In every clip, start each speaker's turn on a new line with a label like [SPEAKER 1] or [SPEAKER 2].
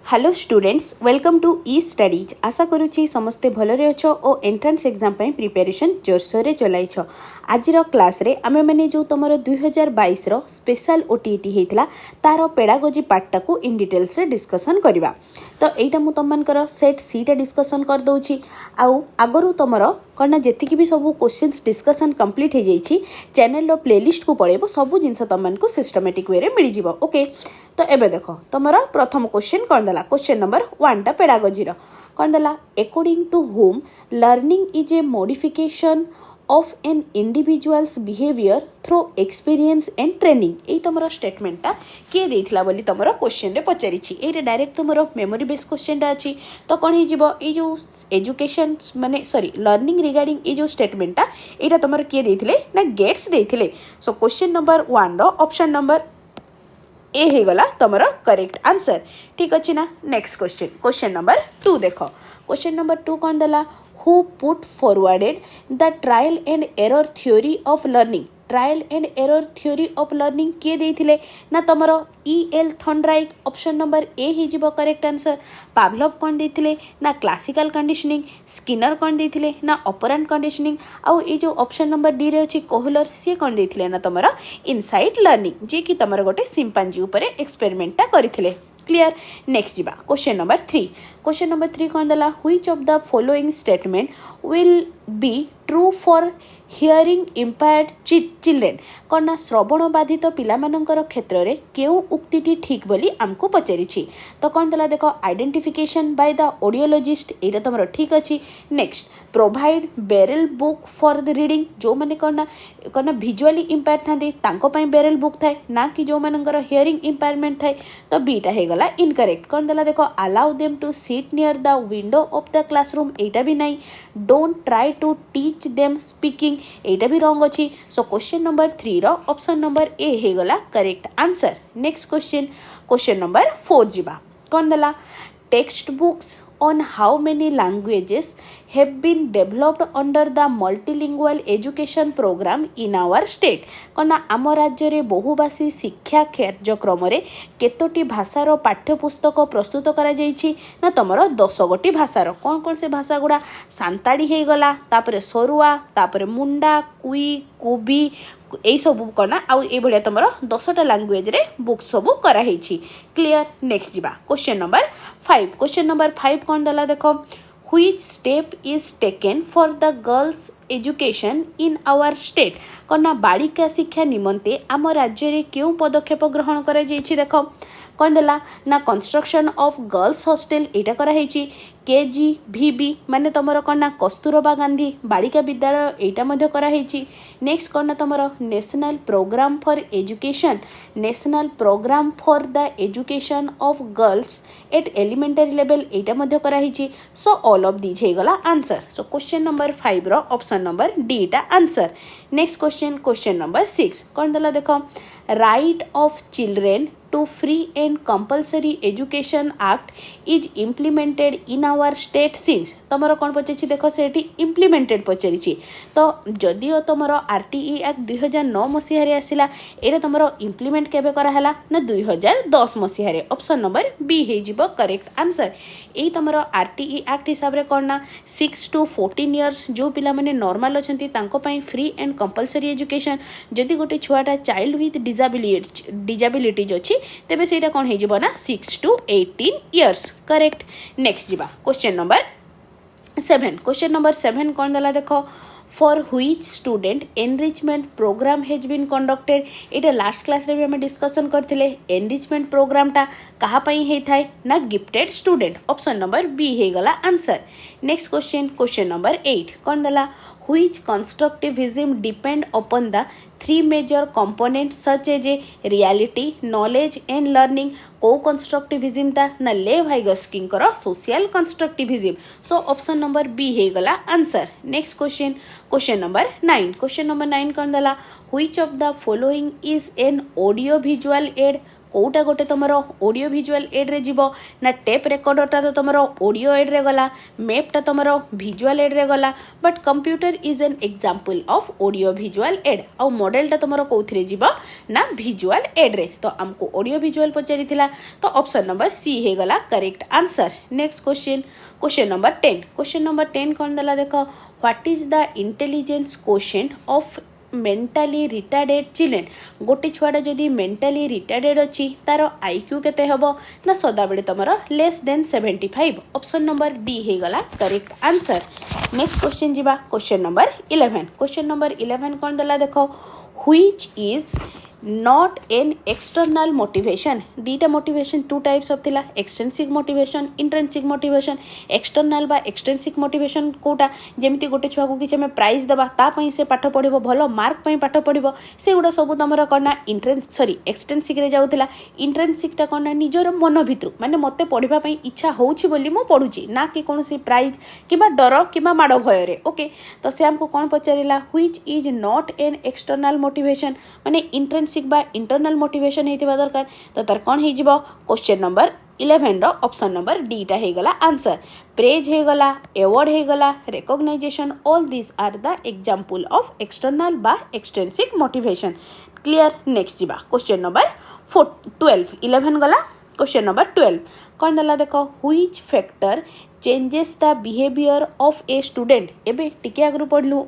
[SPEAKER 1] Hello students welcome to E studies आशा करुच्ची समस्ते भलरे अछ और एंट्रांस एग्जाम प्रिपेरेशन जोरसोर चलैछ। आज क्लास रे आमे माने जो तुम 2022 रो स्पेशल ओटीटी होता तार पेडागोजी पार्टा को इन डिटेल्स रे डिस्कसन करवा। तो यहाँ मुझे तुमर सेट सी टा डिस्कसन कर दूची आगरू तुमर कौन जी भी सब क्वेश्चंस डिस्कसन कंप्लीट हो जाइए चैनल प्लेलिस्ट को पड़ेब सब जिन तुमको सिस्टमेटिक वे मिल जाव। ओके तो एबे देखो तुमर प्रथम क्वेश्चन कौन देला क्वेश्चन नंबर 1 टा पेडागोजी कौन देला according to home learning is a modification of an individual's behaviour through experience and training. यही तुम स्टेटमेंटा किए देथिला बोली तुम क्वेश्चन रे पचारि ये डायरेक्ट तुम मेमोरी बेस क्वेश्चन अच्छी तो कौन हो एजुकेशन माने सॉरी लर्निंग रिगार्डिंग ये जो स्टेटमेंटा यहाँ तुम किए देथिले ना गेट्स देथिले। सो क्वेश्चन नंबर 1 रो ऑप्शन नंबर ए हो गला तुम करेक्ट आंसर। ठीक अच्छे ना। नेक्स्ट क्वेश्चन क्वेश्चन नंबर 2 देख क्वेश्चन नंबर 2 कौन देला who put forwarded the trial and error theory of learning. Trial and error theory of learning किए देथिले ना तुमर ई.एल. थॉर्नडाइक ऑप्शन नंबर ए हो करेक्ट आंसर। पावलोव कौन देथिले ना क्लासिकल कंडीशनिंग। स्किनर कौन देथिले ना ऑपरेंट कंडीशनिंग। आउ ये जो ऑप्शन नंबर डी रे अछि कोहलर सी कौन देथिले ना तुमर इनसाइट लर्निंग जे कि तुमर गोटे सिंपांजी उपरे एक्सपेरिमेंटा करथिले। क्लियर। नेक्स्ट जीवा क्वेश्चन नंबर 3 क्वेश्चन नंबर 3 कौन देला which of the following statement will be true for hearing impaired children. कौन ना श्रवण बाधित पिलामानंकर क्षेत्र में केउ उक्तिटी ठीक बोली आमको पचारि तो कौन देला देखो आइडेंटिफिकेशन बाय द ऑडियोलॉजिस्ट यहाँ तुम ठीक अच्छी। Next provide braille book for the reading जो मैंने कौन ना विजुअली इम्पेयर था बेरेल बुक थाए ना कि जो मानकर हियरिंग इम्पेयरमेंट थाए तो बीटा हो गला इनकरेक्ट। कौन देला देखो allow them to sit near the window of the classroom यहाँ भी नहीं। Don't try to teach them speaking यहाँ भी रॉन्ग अच्छी। सो क्वेश्चन नंबर 3 रो ऑप्शन नंबर ए हो गला correct answer. Next question question number 4 जीवा कौन देला text books on how many languages have been developed under the multilingual education program in our state। कौन आम राज्य रे बहुभाषी शिक्षा कार्यक्रम रे केतोटी भाषार पाठ्यपुस्तक प्रस्तुत करा जाइछि ना तुमर 10 गोटी भाषार कौन कौन से भाषा गुड़ा सांताड़ी हो गला तापरे सरुआ तापरे मुंडा कुई कुबी यही सब कौन आउ ये भाया तुम 10टा लैंग्वेज रे बुक सब कराई। क्लियर। नेक्स्ट जीवा क्वेश्चन नंबर 5 क्वेश्चन नंबर 5 कौन देला देखो which step is taken for the girls education in our state. कौन बालिका शिक्षा निमंते आम राज्य रे क्यों पदक्षेप ग्रहण करा जाइछि देखो कौन देला ना कंस्ट्रक्शन ऑफ गर्ल्स हॉस्टल यहाँ कराई। KGVB माने तुमर कौन ना कस्तूरबा गांधी बालिका विद्यालय यहाँ कराई। नेक्स्ट कौन ना तुमर national program for education national program for the education of girls at elementary level यहाँ कराई। सो ऑल ऑफ दीज हो गला आंसर। सो क्वेश्चन नंबर 5 रो ऑप्शन नंबर डी टा answer. Next question question number 6 कौन देला देखो right of children to free and compulsory education act is implemented in our state since. तुम कौन पचारि देख से इम्प्लीमेंटेड पचारि तो जदिओ तुम RTE एक्ट 2009 मसीह आसला ये तुम इम्प्लीमेंट केबे कराला ना 2010 मसीह। ऑप्शन नंबर बी हो करेक्ट आंसर। यही तुम RTE एक्ट हिसाब से कौन ना 6 to 14 इयर्स जो पिला माने नॉर्मल अच्छा फ्री एंड कंपलसरी एजुकेशन जदि गोटे छुआटा चाइल्ड विथ डिजाबिलिटीज अच्छी तेबे सेटा कौन हो ना 6 to 18 इयर्स करेक्ट। नेक्स्ट जीवा क्वेश्चन नंबर 7 क्वेश्चन नंबर 7 कौन देला देखो for which student enrichment program has been conducted. ये लास्ट क्लास रे भी हमें डिस्कसन करथिले एनरिचमेंट प्रोग्राम टा कहा पई हे थाए ना gifted student. Option number B हो गला answer. Next question question number 8 कौन देला which constructivism depend upon the 3 major components such as a reality knowledge and learning। को कंस्ट्रक्टिविज्म ता ना लेव हाइगस्किंग करो social constructivism. So option number B हो गला answer. Next question question number 9 question number 9 कौन देला which of the following is an audio visual aid। Kota गोटे तुम ऑडियो विजुअल एड रे जीवो ना टेप रेकॉर्डरटा तो तुम ऑडियो एड रे गला मैपटा तुम विजुअल एड रे गला but computer is an example of audio visual add आउ मॉडलटा तुम कोथरे जीवो ना विजुअल एड रे तो हमको ऑडियो विजुअल पचारिथिला तो ऑप्शन नंबर सी हे गला correct answer. Next question number 10 कौन देला देखो what is the intelligence quotient of mentally retarded children गोटे छुआटा जदि मेंटली रिटार्डेड अच्छी तार आईक्यू केते हबो ना सदा बेले तुमर less than 75 option number D हे गला करेक्ट आंसर। नेक्स्ट क्वेश्चन जीवा क्वेश्चन नंबर 11 कौन देला देखो which is not an external motivation दीटा मोटिवेशन टू टाइप्स ऑफ थिला extensive motivation intrinsic motivation external बा एक्सटेंसिक मोटिवेशन कोटा जेमती गोटे छुआ को किसी प्राइज दबा ता पई से पाठ पढ़िबो भलो मार्क पई पाठ पढ़िबो से गुडा सब तमरा करना एक्सटेंसिक रे जाउतिला इंट्रेंसिक टा करना निजर मन भितरु माने मते पढ़िबा पई इच्छा होउछि बोली मो पढुछि ना कि कोनोसी प्राइज किबा डर किबा माडो भय रे ओके तो से हमको कोन पचारिला which is not an external motivation माने इंट्रेंसिक बा इंटरनल मोटिवेशन हेतिबा दरकार तो तार कोन हे जिवो क्वेश्चन नंबर 11 रो ऑप्शन नंबर डी टा हे गला आंसर प्रेज हे गला अवार्ड हे गला recognition all this are the example of external बा एक्सटेंसिव मोटिवेशन क्लियर। नेक्स्ट जिबा क्वेश्चन नंबर 12 11 गला क्वेश्चन नंबर 12 कौन दला देखो which factor changes the behaviour of a student एबे टिके आगरु पढलु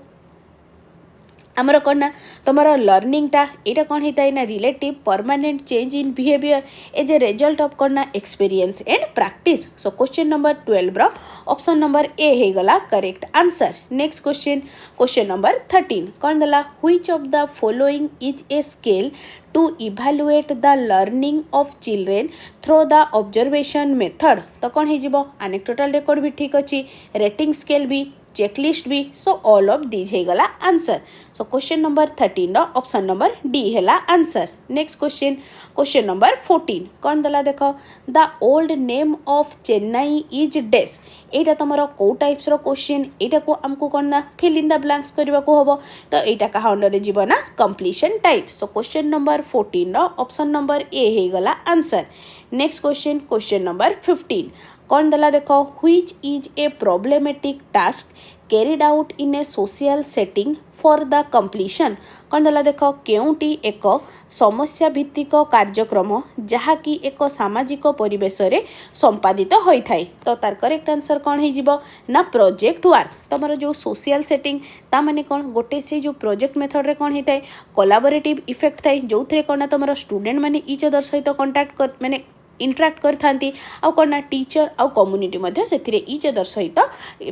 [SPEAKER 1] आमर कौन ना तुम लर्निंगटा यहाँ कौन होता है ना relative permanent change in behaviour as a result of कौन ना experience and practice so question number 12 रो ऑप्शन नंबर ए हे गला correct answer. Next question number 13 कौन दला which of the following is a scale to evaluate the learning of children through the observation method तो कौन हो anecdotal record भी ठीक अच्छी रेटिंग स्केल भी चेकलिस्ट भी सो ऑल ऑफ दीज हे गला आंसर सो क्वेश्चन नंबर 13 रो ऑप्शन नंबर डी हेला आंसर। नेक्स्ट क्वेश्चन नंबर 14 कौन दला देखो the old name of Chennai is डेस एटा तुमरो को टाइप्स रो क्वेश्चन एटा को हमको कौन ना फिल इन द ब्लैंक्स करबा को हबो तो एटा कहा अंडर रे जीवो ना completion type so question number 14 रो ऑप्शन नंबर ए हे गला आंसर। नेक्स्ट क्वेश्चन नंबर 15 कौन दला देखो which is a problematic task carried out in a social setting for the completion कौन दला देखो केउटी एक समस्या भित्तिक कार्यक्रम जहाँकि एक सामाजिक परिवेश रे संपादित होई थाई तो तार करेक्ट आंसर कौन हे जीवो ना प्रोजेक्ट वर्क तमरो जो सोशल सेटिंग ता माने कौन गोटे से जो प्रोजेक्ट मेथड रे कौन हेताई कोलैबोरेटिव इफेक्ट थाई जो थरे कौन तमरो स्टूडेंट माने ईच अदर सहित कांटेक्ट कर माने इंटराक्ट करथांती आउ कौन ना टीचर आउ कम्युनिटी मध्य सेथिरे ईच अदर सहित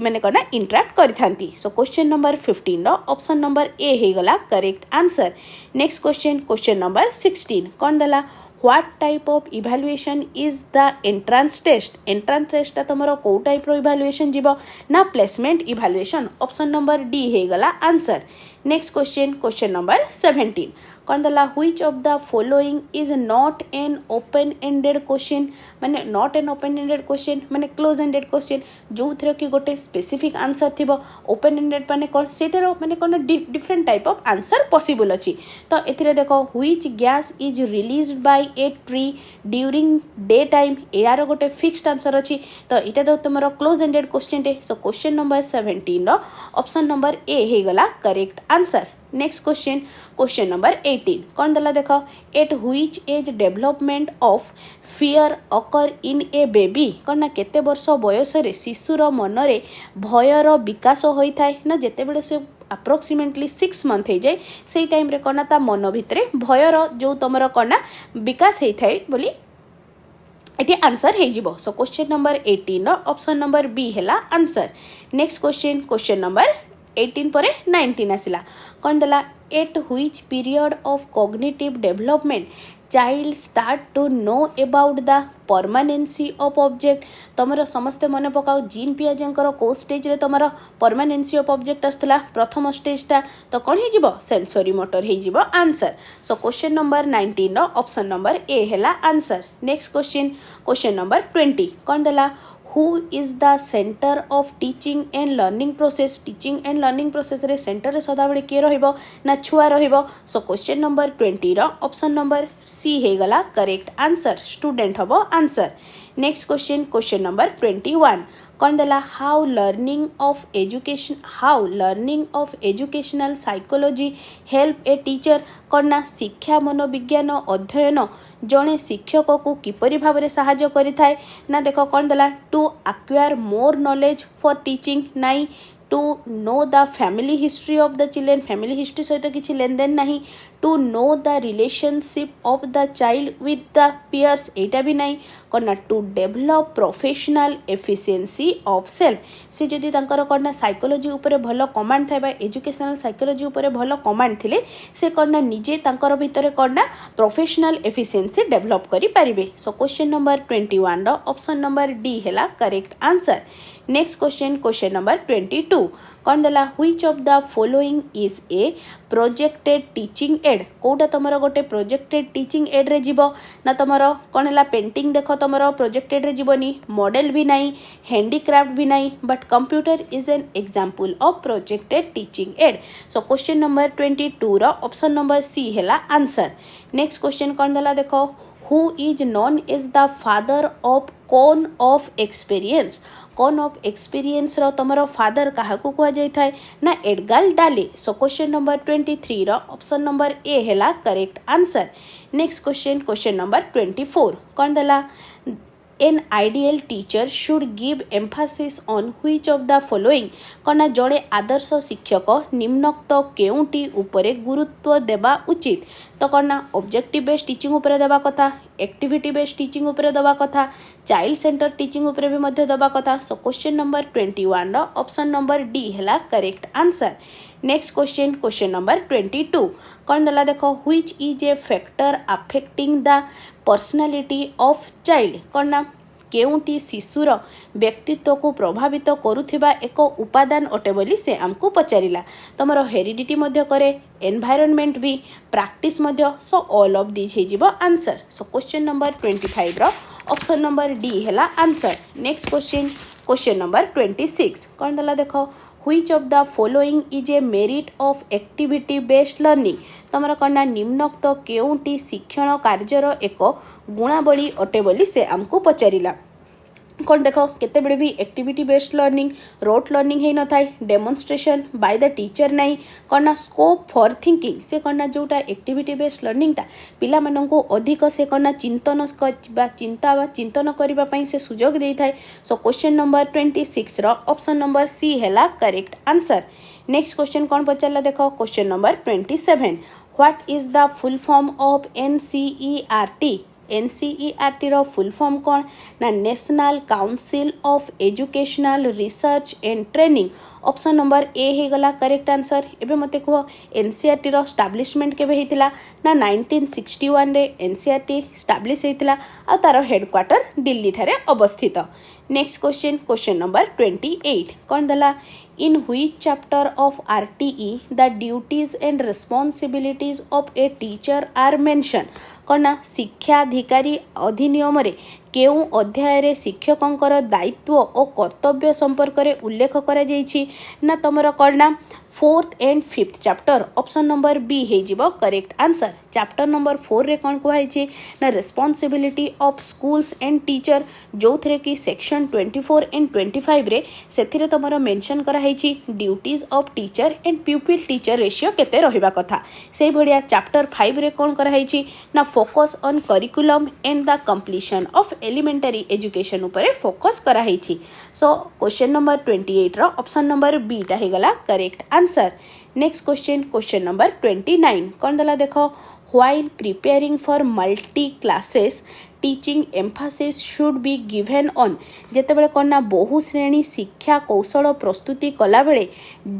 [SPEAKER 1] माने कौन ना इंटराक्ट करथांती सो क्वेश्चन नंबर 15 रो ऑप्शन नंबर ए हे गला correct answer. Next question number 16 कौन दला what type of evaluation is the entrance test तुमरो को टाइप रो इवैल्यूएशन जीवो ना placement evaluation option number D हे गला आंसर। नेक्स्ट क्वेश्चन नंबर 17 कौन दला which of the following is not an open ended question माने not an open ended question माने क्लोज एंडेड क्वेश्चन जो थरे कि गोटे स्पेसिफिक आंसर थिबो ओपन एंडेड माने कोन सेटर माने कोन different type of answer possible अछि तो एथिरे देखो which gas is released by a tree during day time यार गोटे फिक्स्ड आंसर अछि तो इटा तो तुमरो क्लोज एंडेड क्वेश्चन टे सो क्वेश्चन नंबर 17 रो ऑप्शन नंबर ए हे गला correct answer. Next question number 18 कौन दला देखो at which age development of fear occur in a baby कौन ना केते वर्ष बयस रे शिशुर मन रे भयर विकास होई थाए ना जेते बेले से अप्रोक्सीमेटली 6 मंथ हो जाए से टाइम रे कौन ता मन भितरे भयर जो तुमर कौन ना विकास होई थाए बोली एटी आंसर हे जिवो so question number 18 option number B हेला आंसर। नेक्स्ट क्वेश्चन नंबर 18 पर 19 आसिला कौन दला at which period of cognitive development child start to know about the permanency of object तुमर समस्ते मन पकाओ जीन पियाजेंकर को स्टेज रे तुमर परमानेंसी ऑफ ऑब्जेक्ट आसला प्रथम स्टेजटा तो कौन हे जिवो सेंसरी मोटर हे जिवो answer so question number 19 option number A हेला आंसर। नेक्स्ट क्वेश्चन नंबर 20 कौन दला who is the centre of teaching and learning process teaching and learning process रे सेंटर रे सदाबेले किए रहिबो ना छुआ रहिबो सो क्वेश्चन नंबर 20 रो ऑप्शन नंबर सी हे गला करेक्ट आंसर स्टूडेंट हबो आंसर नेक्स्ट क्वेश्चन नंबर 21 कौन देला how learning of educational psychology help a teacher कौन ना शिक्षा मनोविज्ञान अध्ययन जड़े शिक्षक को किपरि भाव में साहाय्य करिथाए ना देख कौन देला to acquire more knowledge for teaching नाई to know the family history of the children family history सहित किसी लेन देन नहीं to know the relationship of the child with the peers एटा भी नहीं कौन to develop professional efficiency of self से जदि तांकर कौन साइकोलॉजी उपरे भल कमांड थाए एजुकेशनल साइकोलॉजी उपरे भल कमांड थिले से कौन निजे तांकर भितर कौन प्रोफेशनल एफिशिएंसी डेभलप करि पारिबे सो क्वेश्चन नंबर 21 रो ऑप्शन नंबर डी हैला correct answer next question number 22 कौन देला which of the following is a projected teaching aid कोटा तमरो गोटे प्रोजेक्टेड टीचिंग एड रे जीवो ना तमरो कौन है पेंटिंग देख तमरो प्रोजेक्टेड रे जीवनी मॉडल भी नहीं हैंडीक्राफ्ट भी नहीं but computer is an example of projected teaching aid so question number 22 रो ऑप्शन नंबर सी हैला आंसर नेक्स्ट क्वेश्चन कौन देला देखो who is known as the father of कोन ऑफ एक्सपीरियंस कौन ऑफ एक्सपीरियंस रो तमरो फादर काहाकू कुआ जाय थाए ना Edgar Dale so question number 23 रो ऑप्शन नंबर ए हैला correct answer next question number 24 कौन देला an ideal teacher should give Mphasis on which of the following कौन जड़े आदर्श शिक्षक निम्नोक्त केउटी उपरे गुरुत्व देवा उचित तो कौन ऑब्जेक्टिव बेस्ड टीचिंग उपरे देवा कथा एक्टिविटी बेस्ड टीचिंग उपरे देवा कथा चाइल्ड सेंटर टीचिंग उपरे भी मध्य देवा कथा सो क्वेश्चन नंबर 21 रो ऑप्शन नंबर डी हैला correct answer next question number 22 कौन देला देखो which is A factor affecting the personality of child कौन ना केउटी शिशुर व्यक्तित्व को प्रभावित करुथिबा एक उपादान अटे बोली से आमको पचारिला तमरो हेरिडिटी मध्य करे एनवायरनमेंट भी प्रैक्टिस मध्य सो ऑल ऑफ दिस हे जीवो आंसर सो क्वेश्चन नंबर 25 रो ऑप्शन नंबर डी हैला आंसर नेक्स्ट क्वेश्चन नंबर 26 कौन देला देखो which of the following is a merit of activity based learning तमर कन्या निम्नोक्त केउटी शिक्षण कार्यर एक गुणावली अटे बोली से आमको पचारिला कौन देख केते बड़े भी activity based learning rote learning है न थाए डेमोन्स्ट्रेशन बाय द टीचर नहीं कौन स्कोप फॉर थिंकिंग से कौन जोटा एक्टिविटी बेस्ड लर्निंग टा पिला माननको अधिक से कौन चिंतन करने से सुजोग दे थाए सो क्वेश्चन नंबर 26 रो ऑप्शन नंबर सी हैला करेक्ट आंसर नेक्स्ट क्वेश्चन कौन पचारला देखो question number 27 what is the full form of NCERT NCERT रो फुल फॉर्म कौन ना national council of educational research and training option number A हे गला करेक्ट आंसर एबे मते कहो एनसीईआरटी रो एस्टैब्लिशमेंट केबे हेतिला ना 1961 रे एनसीईआरटी एस्टैब्लिश हेतिला आ तारो हेडक्वार्टर दिल्ली थारे अवस्थित नेक्स्ट क्वेश्चन नंबर 28 कौन दला in which chapter of RTE the duties and responsibilities of a teacher are mention कौन शिक्षाधिकारी अधिनियम रे केउ अध्याय रे शिक्षकंकर दायित्व और कर्तव्य संपर्क रे उल्लेख करा जायछि ना तमरो कौन 4th and 5th chapter option number B हे जीवो करेक्ट आंसर चैप्टर नंबर 4 रे कौन कुहाई छी ना responsibility of schools and teacher जो थरे की सेक्शन 24 एंड 25 रे सेथिरे तमरो मेंशन करा है छी duties of teacher and प्यूपिल teacher ratio केते रहिबा कथा सेही भडिया चैप्टर 5 रे कौन करा है छी ना focus on curriculum and the completion of elementary education उपरे फोकस करा है छी सो क्वेश्चन नंबर 28 रो ऑप्शन नंबर बी टा हे गला correct answer next question number 29 कौन दला देखो while preparing for multi classes teaching emphasis should be given on जेतेबेले कौन ना बहु श्रेणी शिक्षा कौशल प्रस्तुति कला बेले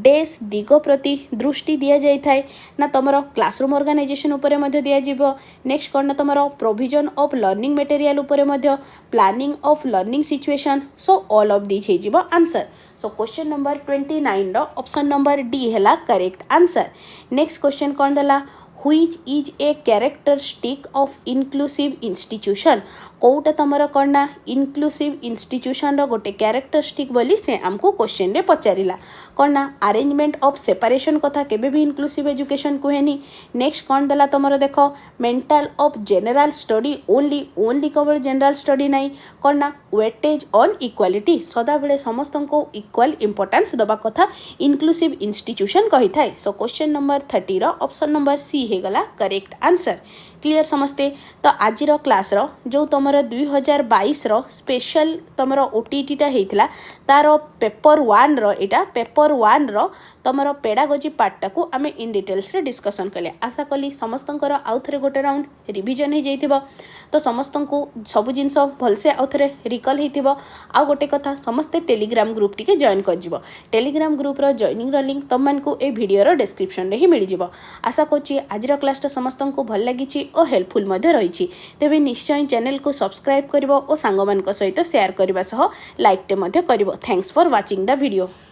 [SPEAKER 1] डेस दिग प्रति दृष्टि दिया जाय थाए ना तमरो क्लासरूम ऑर्गेनाइजेशन उपरे मध्ये दिया जीवो नेक्स्ट कौन ना तमरो प्रोविजन ऑफ लर्निंग मटेरियल उपरे मध्ये planning of learning situation so all of this हे जीवो आंसर सो क्वेश्चन नंबर 29 रो ऑप्शन नंबर डी हैला करेक्ट आंसर नेक्स्ट क्वेश्चन कौन दला which is a characteristic of inclusive institution कौटा तुमर कौन ना इनक्लूसिव इंस्टीट्यूशन गोटे क्यारेक्टरिस्टिक बोली से आमको क्वेश्चन रे पचारिला कौन ना अरेंजमेंट ऑफ सेपरेशन कथा केबे भी इनक्लूसिव एजुकेशन कहेनी। नेक्स्ट कौन देला तुमर देख mental of general study only only केवल जनरल स्टडी नहीं कौन ना वेटेज ऑन इक्वालिटी सदा बेले समस्त को इक्वल इंपोर्टेंस दबा कथा इनक्लूसिव इंस्टीट्यूशन कही थाए। सो क्वेश्चन नंबर 30 रो ऑप्शन नंबर सी हे गला करेक्ट आंसर। क्लियर समस्ते तो आज क्लास रो जो तुम 2022 रो स्पेशल तुम ओटीटी टा हेइथिला तार पेपर 1 रो एटा पेपर 1 रो तुम पेडागोजी पार्टा को आम इन डिटेल्स रे डिस्कसन कले। आशा कली समस्त आउ थे गोटे राउंड रिविजन हो जाइथिबो तो समस्त को सब जिनस भलसे आउ थे रिकल होइथिबो। आ गोटे कथा समस्ते टेलीग्राम ग्रुप टिके जॉइन कर जिवो। टेलीग्राम ग्रुप रो जॉइनिंग रो लिंक तुम मन को ए वीडियो रो डिस्क्रिप्शन रे ही मिल जिवो। आशा करछि आज क्लास टा समस्त को भल लागिछि और हेल्पफुल मध्य रही। तेबे निश्चय चैनल को सब्सक्राइब करिवो और सांग मान सहित शेयर करबा सह लाइक टे मध्य करिवो। Thanks for watching the video.